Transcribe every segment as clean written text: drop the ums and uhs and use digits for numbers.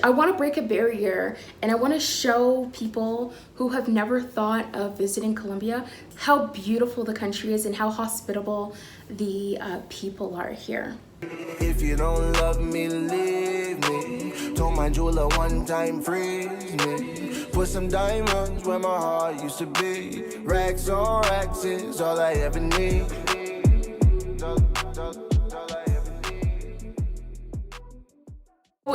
I want to break a barrier, and I want to show people who have never thought of visiting Colombia how beautiful the country is and how hospitable the people are here. If you don't love me, leave me. Told my jeweler one time, freeze me. Put some diamonds where my heart used to be. Racks on racks is all I ever need.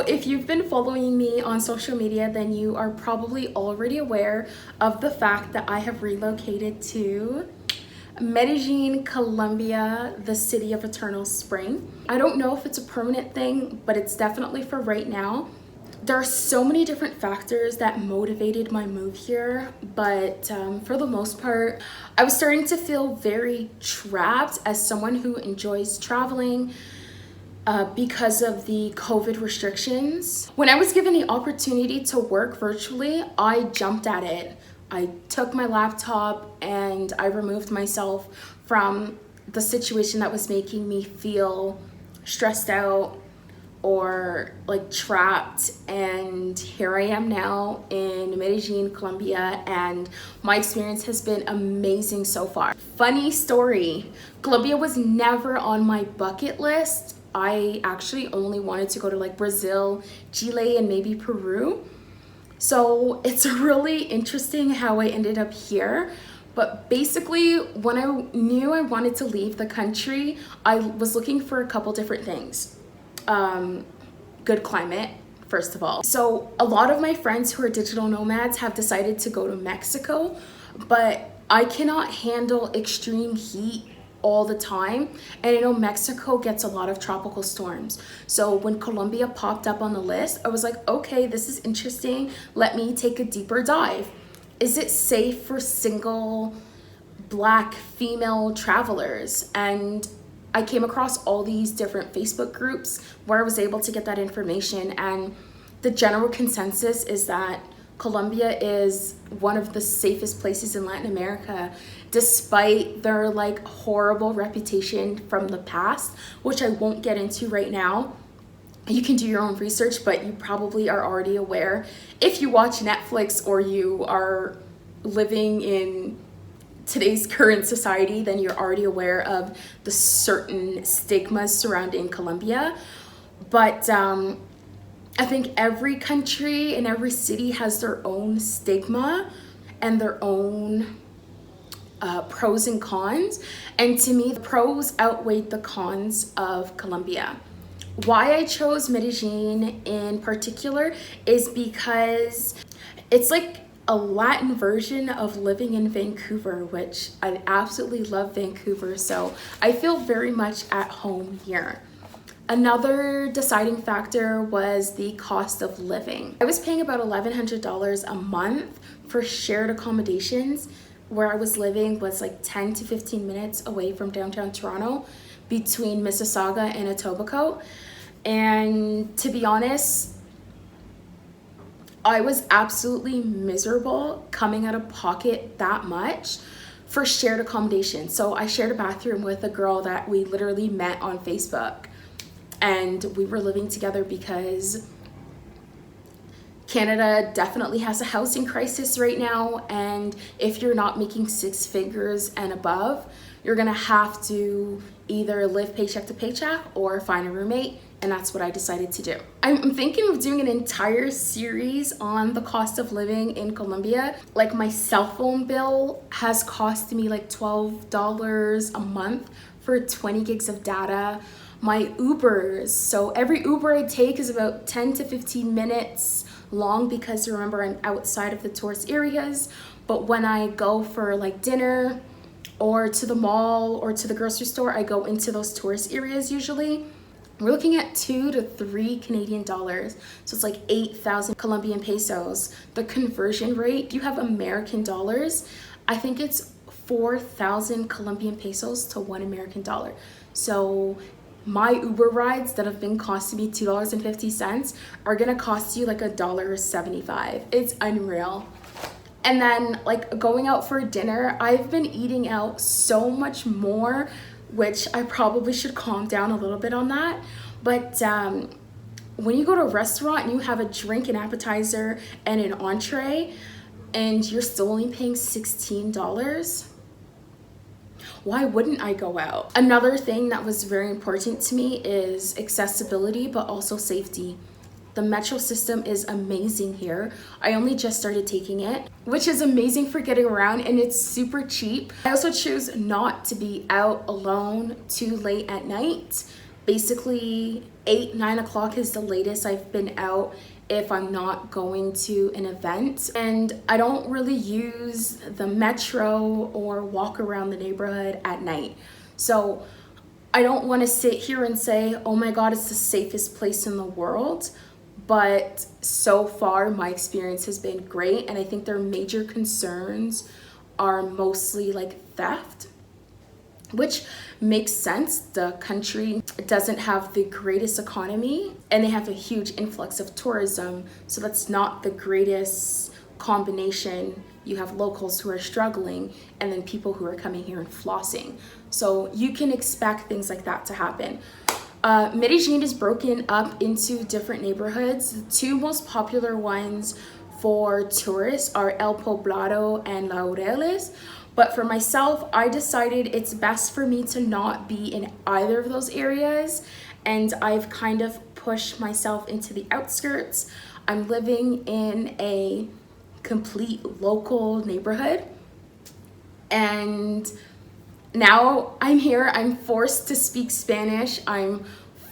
If you've been following me on social media, then you are probably already aware of the fact that I have relocated to Medellin, Colombia, the city of eternal spring. I don't know if it's a permanent thing, but it's definitely for right now. There are so many different factors that motivated my move here, but for the most part, I was starting to feel very trapped as someone who enjoys traveling because of the COVID restrictions. When I was given the opportunity to work virtually, I jumped at it. I took my laptop and I removed myself from the situation that was making me feel stressed out or like trapped, and here I am now in Medellin, Colombia, and my experience has been amazing so far. Funny story, Colombia was never on my bucket list. I actually only wanted to go to like Brazil, Chile, and maybe Peru. So it's really interesting how I ended up here. But basically, when I knew I wanted to leave the country, I was looking for a couple different things. Good climate, first of all. So a lot of my friends who are digital nomads have decided to go to Mexico, but I cannot handle extreme heat all the time, and I know Mexico gets a lot of tropical storms. So when Colombia popped up on the list, I was like, okay, this is interesting. Let me take a deeper dive. Is it safe for single Black female travelers? And I came across all these different Facebook groups where I was able to get that information, and the general consensus is that Colombia is one of the safest places in Latin America, despite their like horrible reputation from the past, which I won't get into right now. You can do your own research, but you probably are already aware. If you watch Netflix or you are living in today's current society, then you're already aware of the certain stigmas surrounding Colombia. But I think every country and every city has their own stigma and their own pros and cons. And to me, the pros outweighed the cons of Colombia. Why I chose Medellin in particular is because it's like a Latin version of living in Vancouver, which I absolutely love Vancouver. So I feel very much at home here. Another deciding factor was the cost of living. I was paying about $1,100 a month for shared accommodations. Where I was living was like 10 to 15 minutes away from downtown Toronto, between Mississauga and Etobicoke. And to be honest, I was absolutely miserable coming out of pocket that much for shared accommodation. So I shared a bathroom with a girl that we literally met on Facebook, and we were living together because Canada definitely has a housing crisis right now, and if you're not making six figures and above, you're gonna have to either live paycheck to paycheck or find a roommate, and that's what I decided to do. I'm thinking of doing an entire series on the cost of living in Colombia. Like, my cell phone bill has cost me like $12 a month for 20 gigs of data. My Ubers, so every Uber I take is about 10 to 15 minutes long, because remember, I'm outside of the tourist areas. But when I go for like dinner or to the mall or to the grocery store, I go into those tourist areas usually. We're looking at 2 to 3 Canadian dollars. So it's like 8,000 Colombian pesos. The conversion rate, if you have American dollars, I think it's 4,000 Colombian pesos to $1 American dollar. So my Uber rides that have been costing me $2.50 are gonna cost you like $1.75. It's unreal. And then like going out for dinner, I've been eating out so much more, which I probably should calm down a little bit on that. But when you go to a restaurant and you have a drink, an appetizer, and an entree, and you're still only paying $16, why wouldn't I go out? Another thing that was very important to me is accessibility, but also safety. The metro system is amazing here. I only just started taking it, which is amazing for getting around, and it's super cheap. I also choose not to be out alone too late at night. Basically 8-9 o'clock is the latest I've been out if I'm not going to an event. And I don't really use the metro or walk around the neighborhood at night. So I don't want to sit here and say, oh my God, it's the safest place in the world. But so far, my experience has been great. And I think their major concerns are mostly like theft, which makes sense. The country doesn't have the greatest economy and they have a huge influx of tourism. So that's not the greatest combination. You have locals who are struggling and then people who are coming here and flossing. So you can expect things like that to happen. Medellin is broken up into different neighborhoods. The two most popular ones for tourists are El Poblado and Laureles. But for myself, I decided it's best for me to not be in either of those areas. And I've kind of pushed myself into the outskirts. I'm living in a complete local neighborhood. And now I'm here, I'm forced to speak Spanish. I'm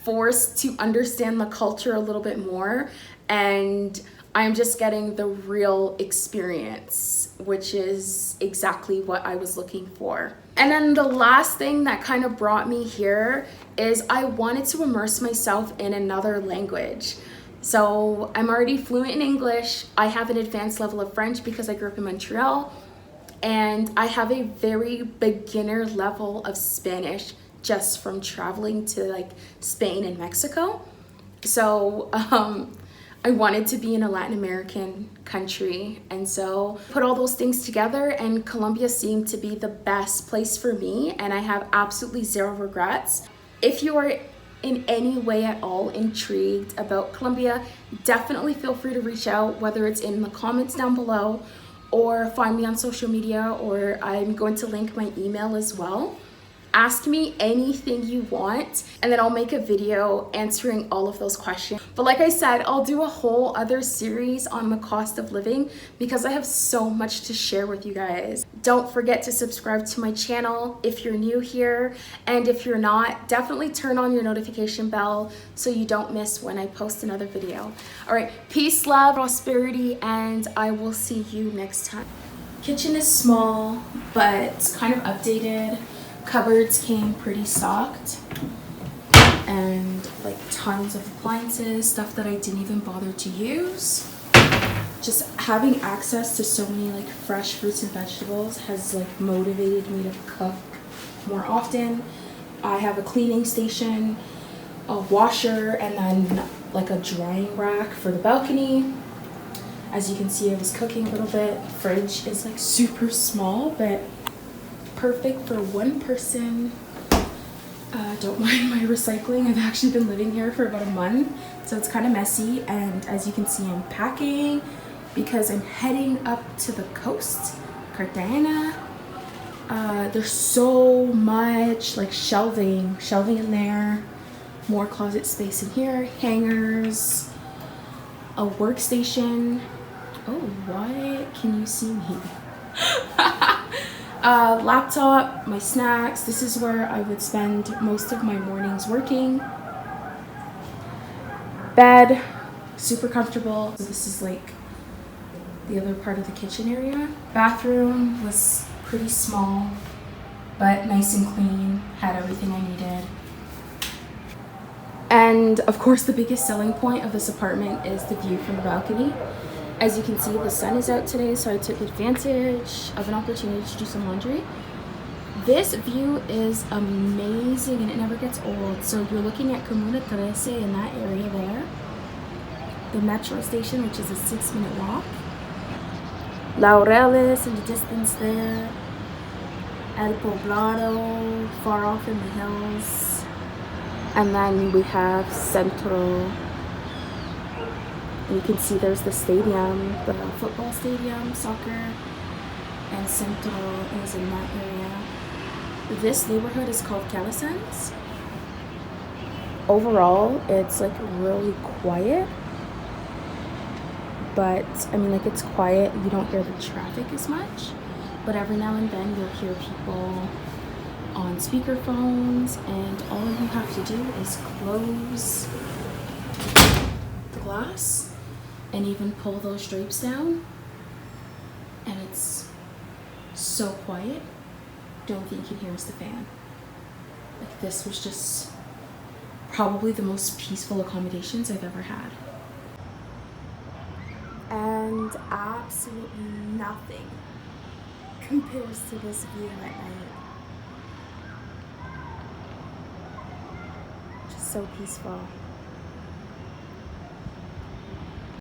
forced to understand the culture a little bit more. And I'm just getting the real experience, which is exactly what I was looking for. And then the last thing that kind of brought me here is I wanted to immerse myself in another language. So I'm already fluent in English. I have an advanced level of French because I grew up in Montreal. And I have a very beginner level of Spanish just from traveling to like Spain and Mexico. So I wanted to be in a Latin American country, and so put all those things together, and Colombia seemed to be the best place for me, and I have absolutely zero regrets. If you are in any way at all intrigued about Colombia, definitely feel free to reach out, whether it's in the comments down below or find me on social media, or I'm going to link my email as well. Ask me anything you want, and then I'll make a video answering all of those questions. But like I said, I'll do a whole other series on the cost of living because I have so much to share with you guys. Don't forget to subscribe to my channel if you're new here, and if you're not, definitely turn on your notification bell so you don't miss when I post another video. All right, peace, love, prosperity, and I will see you next time. Kitchen is small, but kind of updated. Cupboards came pretty stocked, and like tons of appliances, stuff that I didn't even bother to use. Just having access to so many like fresh fruits and vegetables has like motivated me to cook more often. I have a cleaning station, a washer, and then like a drying rack for the balcony. As you can see, I was cooking a little bit. Fridge is like super small, but perfect for one person. Don't mind my recycling. I've actually been living here for about a month, so it's kind of messy. And as you can see, I'm packing because I'm heading up to the coast, Cartagena. There's so much like shelving in there, more closet space in here, hangers, a workstation. Oh, what? Can you see me? Laptop, my snacks. This is where I would spend most of my mornings working. Bed, super comfortable. So this is like the other part of the kitchen area. Bathroom was pretty small, but nice and clean, had everything I needed. And of course, the biggest selling point of this apartment is the view from the balcony. As you can see, the sun is out today, so I took advantage of an opportunity to do some laundry. This view is amazing and it never gets old. So you're looking at Comuna 13 in that area there. The metro station, which is a 6-minute walk. Laureles in the distance there. El Poblado, far off in the hills. And then we have Centro And you can see there's the stadium, the football stadium, soccer, and Central is in that area. This neighborhood is called Calisens. Overall, it's like really quiet, but I mean, like, it's quiet. You don't hear the traffic as much, but every now and then you'll hear people on speakerphones, and all you have to do is close the glass and even pull those drapes down, and it's so quiet. Don't think you can hear the fan. Like, this was just probably the most peaceful accommodations I've ever had. And absolutely nothing compares to this view at night. Just so peaceful.